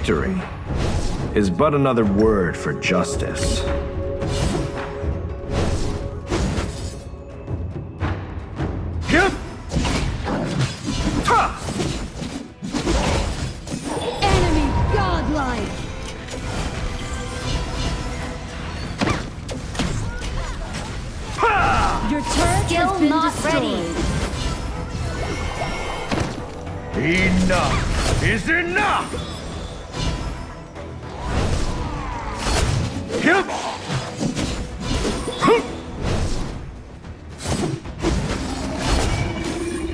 Victory is but another word for justice. Enemy godlike. Your turret has been destroyed. Enough is enough!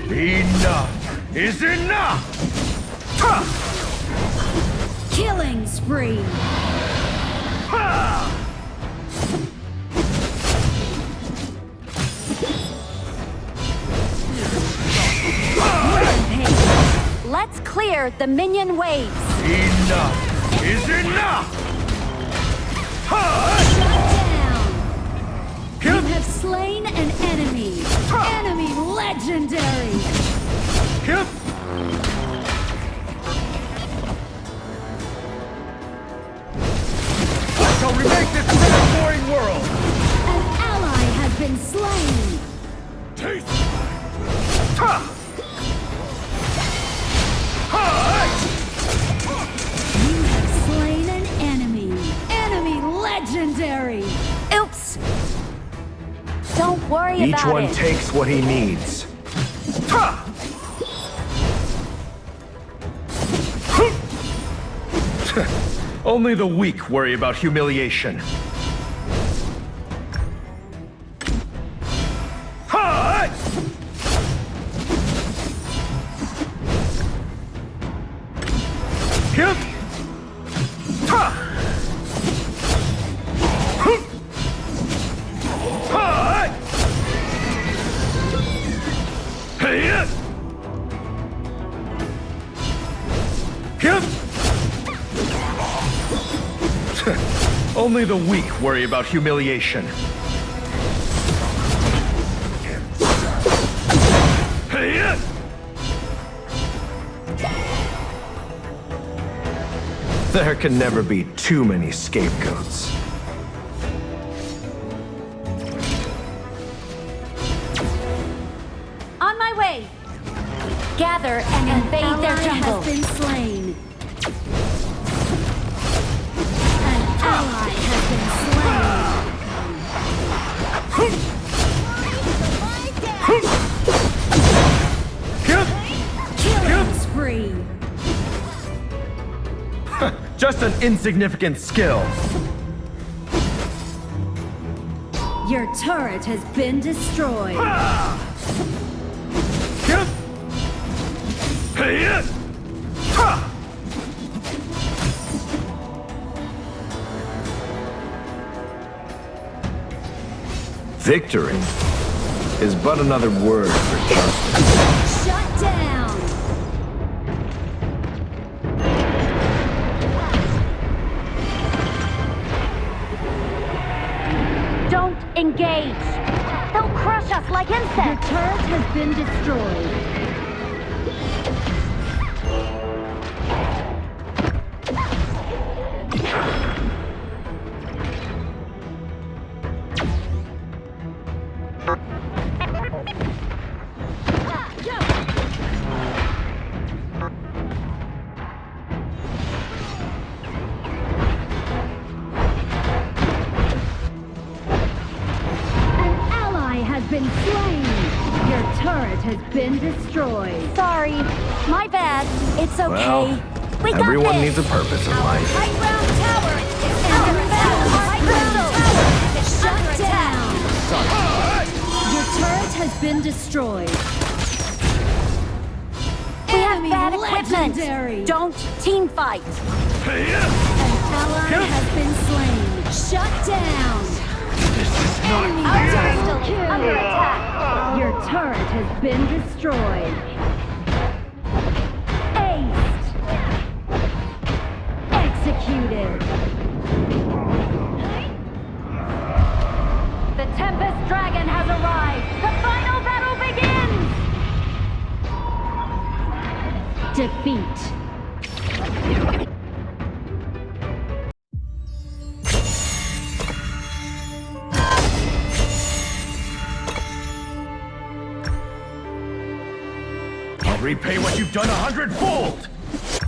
Enough is enough! Killing spree. Let's clear the minion waves. Enough is enough! Shut down. You have slain an enemy. Enemy legendary. Shall remake this transforming world! An ally has been slain. Taste! You have slain an enemy. Enemy legendary. Oops. Don't worry Each about one it. takes what he needs. Only the weak worry about humiliation. Only the weak worry about humiliation. There can never be too many scapegoats. On my way. Gather and invade their Ally jungle. has been slain. An ally has been slain. Killing spree. Just an insignificant skill. Your turret has been destroyed. Victory is but another word for justice. Shut down. Don't engage. They'll crush us like Your insects. turret has been destroyed. An ally has been slain. Your turret has been destroyed. Sorry. My bad. It's okay. Well, we got everyone this. needs a purpose in life. High ground tower is under attack. High ground tower is under Shut attack. down. Your turret has been destroyed. We have Enemy bad equipment. legendary. Don't team fight. An ally has been slain. Shut down. Enemy Our turret double still is kill. under attack. Your turret has been destroyed. Aced. Executed. The Tempest Dragon has arrived. The final battle begins. Defeat. Repay what you've done 100-fold!